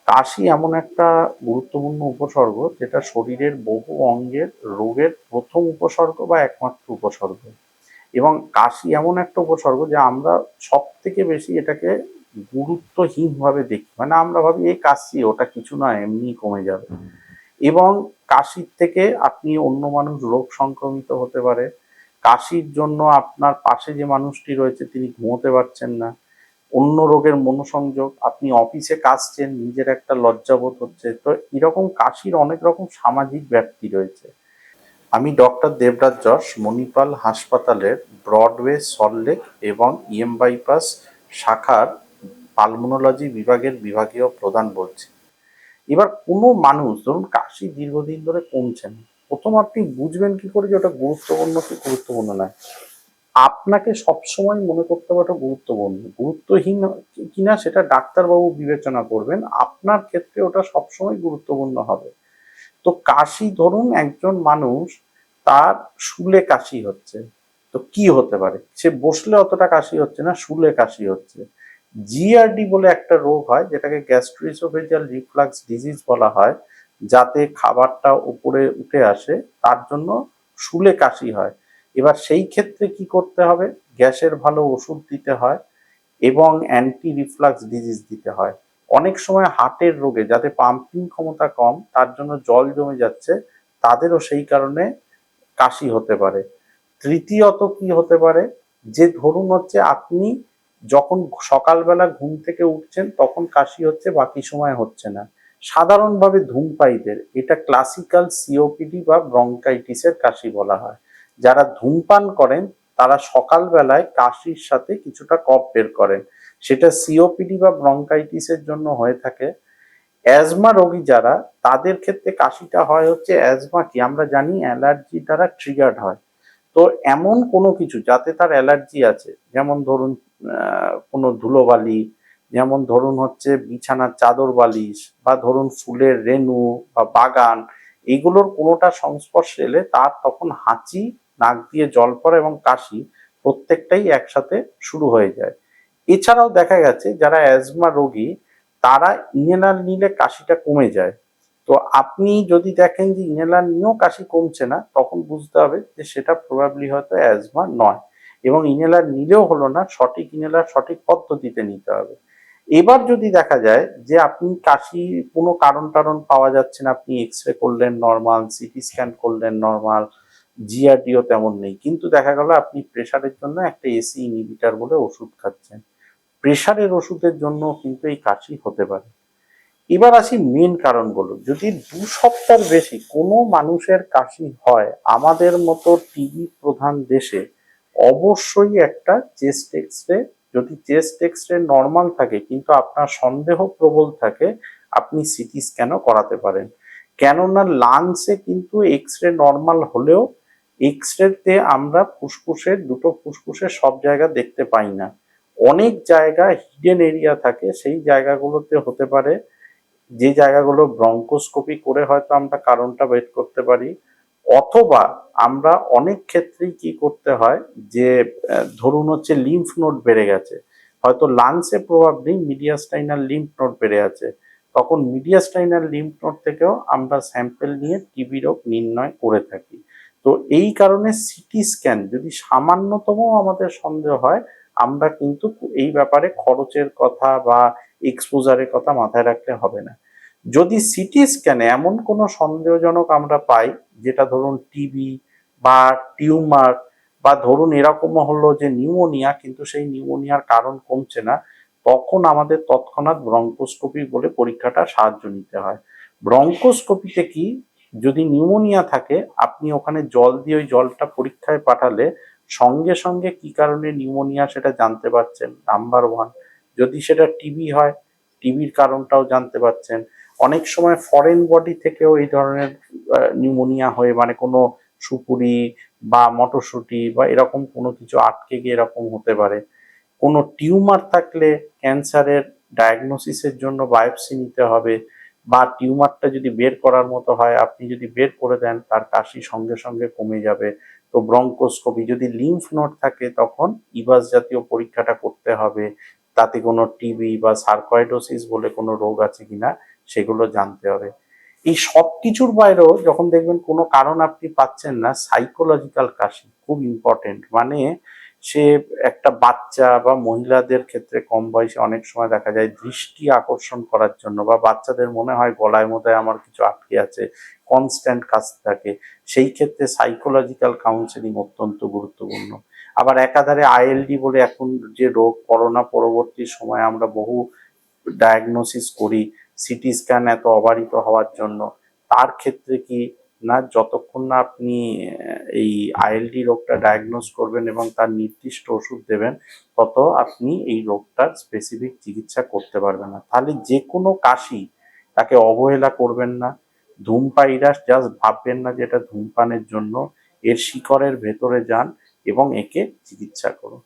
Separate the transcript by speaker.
Speaker 1: কাশি এমন একটা গুরুত্বপূর্ণ উপসর্গ যেটা শরীরের বহু অঙ্গের রোগের প্রথম উপসর্গ বা একমাত্র উপসর্গ। এবং কাশি এমন একটা উপসর্গ যে আমরা সব থেকে বেশি এটাকে গুরুত্বহীনভাবে দেখি, মানে আমরা ভাবি এই কাশি, ওটা কিছু নয়, এমনি কমে যাবে। এবং কাশির থেকে আপনি অন্য মানুষ রোগ সংক্রমিত হতে পারে। কাশির জন্য আপনার পাশে যে মানুষটি রয়েছে তিনি ঘুমোতে পারছেন না, অন্য রোগের মনোসংযোগ, আপনি অফিসে কাশছেন, নিজের একটা লজ্জাবোধ হচ্ছে। তো এরকম কাশির অনেক রকম সামাজিক ব্যাপ্তি রয়েছে। আমি ডক্টর দেবরাজ যশ, মণিপাল হাসপাতালের ব্রডওয়ে, সল্টলেক এবং বাইপাস শাখার পালমোনোলজি বিভাগের বিভাগীয় প্রধান বলছি। এবার কোনো মানুষ ধরুন কাশি দীর্ঘদিন ধরে কমছে না, প্রথম আপনি বুঝবেন কি করে যে ওটা গুরুত্বপূর্ণ কি গুরুত্বপূর্ণ নয়? আপনাকে সবসময় মনে করতে হবে ওটা গুরুত্বপূর্ণ, গুরুত্বহীন কিনা সেটা ডাক্তারবাবু বিবেচনা করবেন, আপনার ক্ষেত্রে ওটা সবসময় গুরুত্বপূর্ণ হবে। তো কাশি, ধরুন একজন মানুষ তার শুলে কাশি হচ্ছে, তো কি হতে পারে? সে বসলে অতটা কাশি হচ্ছে না, শুলে কাশি হচ্ছে। জিআরডি বলে একটা রোগ হয় যেটাকে গ্যাস্ট্রোএসোফেজিয়াল রিফ্লাক্স ডিজিজ বলা হয়, যাতে খাবারটা উপরে উঠে আসে, তার জন্য শুলে কাশি হয়। এবার সেই ক্ষেত্রে কি করতে হবে? গ্যাসের ভালো ওষুধ দিতে হয় এবং অ্যান্টি রিফ্লাক্স ডিজিজ দিতে হয়। অনেক সময় হার্টের রোগে, যাতে পাম্পিং ক্ষমতা কম, তার জন্য জল জমে যাচ্ছে, তাদেরও সেই কারণে কাশি হতে পারে। তৃতীয়ত কি হতে পারে? যে ধরুন হচ্ছে আপনি যখন সকালবেলা ঘুম থেকে উঠছেন তখন কাশি হচ্ছে, বাকি সময় হচ্ছে না। সাধারণভাবে ধূমপায়ীদের এটা ক্লাসিক্যাল সিওপিডি বা ব্রঙ্কাইটিসের কাশি বলা হয়। যারা ধূমপান করেন তারা সকালবেলায় কাশির সাথে কিছুটা কফ বের করেন, সেটা সিওপিডি বা ব্রঙ্কাইটিসের জন্য হয়ে থাকে। অ্যাজমা রোগী যারা, তাদের ক্ষেত্রে কাশিটা হয় হচ্ছে, অ্যাজমা কি আমরা জানি অ্যালার্জি দ্বারা ট্রিগার্ড হয়। তো এমন কোনো কিছু যাতে তার অ্যালার্জি আছে, যেমন ধরুন কোনো ধুলোবালি, যেমন ধরুন হচ্ছে বিছানার চাদর বালিশ, বা ধরুন ফুলের রেণু বা বাগান, এইগুলোর কোনোটা সংস্পর্শে এলে তার তখন হাঁচি, নাক দিয়ে জল পড়া এবং কাশি প্রত্যেকটাই একসাথে শুরু হয়ে যায়। এছাড়াও দেখা গেছে যারা অ্যাজমা রোগী তারা ইনহেলার নিলে কাশিটা কমে যায়। তো আপনি যদি দেখেন যে ইনহেলার নিয়েও কাশি কমছে না, তখন বুঝতে হবে যে সেটা প্রবাবলি হয়তো অ্যাজমা নয়, এবং ইনহেলার নিলেও হলো না, সঠিক ইনহেলার সঠিক পদ্ধতিতে নিতে হবে। এবার যদি দেখা যায় যে আপনি কাশি কোনো কারণ টারণ পাওয়া যাচ্ছে না, আপনি এক্স রে করলেন নর্মাল, সিটি স্ক্যান করলেন নর্মাল, জিআরডিও তেমন নেই, কিন্তু দেখা গেল আপনি প্রেশারের জন্য একটা এসি ইনহিবিটার বলে ওষুধ খাচ্ছেন, প্রেশারের ওষুধের জন্য কিন্তু এই কাশি হতে পারে। এবার আসি মেন কারণগুলো। যদি 2 সপ্তাহের বেশি কোনো মানুষের কাশি হয় আমাদের মতো টিবি প্রধান দেশে, অবশ্যই একটা চেস্ট এক্সরে, যদি চেস্ট এক্সরে নর্মাল থাকে কিন্তু আপনার সন্দেহ প্রবল থাকে, আপনি সিটি স্ক্যানও করাতে পারেন। কেননা লাংসে কিন্তু এক্সরে নর্মাল হলেও এক্সরেতে আমরা ফুসফুসের, দুটো ফুসফুসের সব জায়গা দেখতে পাই না, অনেক জায়গা হিডেন এরিয়া থাকে, সেই জায়গাগুলোতে হতে পারে, যে জায়গাগুলো ব্রঙ্কোস্কোপি করে হয়তো আমরা কারণটা বের করতে পারি। অথবা আমরা অনেক ক্ষেত্রেই কি করতে হয় যে ধরুন হচ্ছে লিম্ফ নোড বেড়ে গেছে, হয়তো লাংসে প্রভাব নেই, মিডিয়াস্টাইনাল লিম্ফ নোড বেড়ে আছে, তখন মিডিয়াস্টাইনাল লিম্ফ নোড থেকেও আমরা স্যাম্পেল নিয়ে টিবি রোগ নির্ণয় করে থাকি। তো এই কারণে সিটি স্ক্যান যদি সামান্যতম আমাদের সন্দেহ হয়, আমরা কিন্তু এই ব্যাপারে খরচের কথা বা এক্সপোজারের কথা মাথায় রাখলে হবে না। যদি সিটি স্ক্যানে এমন কোনো সন্দেহজনক আমরা পাই, যেটা ধরুন টিবি বা টিউমার, বা ধরুন এরকমও হলো যে নিউমোনিয়া, কিন্তু সেই নিউমোনিয়ার কারণ কমছে না, তখন আমাদের তৎক্ষণাৎ ব্রঙ্কোস্কোপি বলে পরীক্ষাটা সাহায্য নিতে হয়। ব্রঙ্কোস্কোপিতে কি, যদি নিউমোনিয়া থাকে আপনি ওখানে জল দিয়ে ওই জলটা পরীক্ষায় পাঠালে সঙ্গে সঙ্গে কি কারণে নিউমোনিয়া সেটা জানতে পারছেন, নাম্বার ওয়ান। যদি সেটা টিবি হয়, টিবির কারণটাও জানতে পারছেন। অনেক সময় ফরেন বডি থেকেও এই ধরনের নিউমোনিয়া হয়ে, মানে কোনো সুপুরি বা মটরশুঁটি বা এরকম কোনো কিছু আটকে গিয়ে এরকম হতে পারে। কোনো টিউমার থাকলে ক্যান্সারের ডায়াগনোসিসের জন্য বায়োপসি নিতে হবে, বা টিউমারটা যদি বের করার মতো হয়, আপনি যদি বের করে দেন তার কাশি সঙ্গে সঙ্গে কমে যাবে। তো ব্রঙ্কোস্কোপি, যদি লিম্ফ নোড থাকে তখন ইভাস জাতীয় পরীক্ষাটা করতে হবে, তাতে কোনো টিবি বা সার্কয়েডোসিস বলে কোনো রোগ আছে কিনা সেগুলো জানতে হবে। এই সব কিছুর বাইরেও যখন দেখবেন কোনো কারণ আপনি পাচ্ছেন না, সাইকোলজিক্যাল কাশি খুব ইম্পর্টেন্ট। মানে সে একটা বাচ্চা বা মহিলাদের ক্ষেত্রে কম বয়সে অনেক সময় দেখা যায় দৃষ্টি আকর্ষণ করার জন্য, বা বাচ্চাদের মনে হয় গলায় মোদায় আমার কিছু আটকে আছে, কনস্ট্যান্ট কাশতে থাকে, সেই ক্ষেত্রে সাইকোলজিক্যাল কাউন্সেলিং অত্যন্ত গুরুত্বপূর্ণ। আবার একাধারে আইএলডি বলে এখন যে রোগ, করোনা পরবর্তী সময়ে আমরা বহু ডায়াগনোসিস করি সিটি স্ক্যান এত অবারিত হওয়ার জন্য, তার ক্ষেত্রে কি না, যতক্ষণ না আপনি এই আইএলডি রোগটা ডায়াগনোস করবেন এবং তার নির্দিষ্ট ওষুধ দেবেন, তত আপনি এই রোগটার স্পেসিফিক চিকিৎসা করতে পারবেন না। তাহলে যে কোনো কাশি তাকে অবহেলা করবেন না। ধূমপায়ীরা জাস্ট ভাববেন না যে এটা ধূমপানের জন্য, এর শিকড়ের ভেতরে যান এবং একে চিকিৎসা করুন।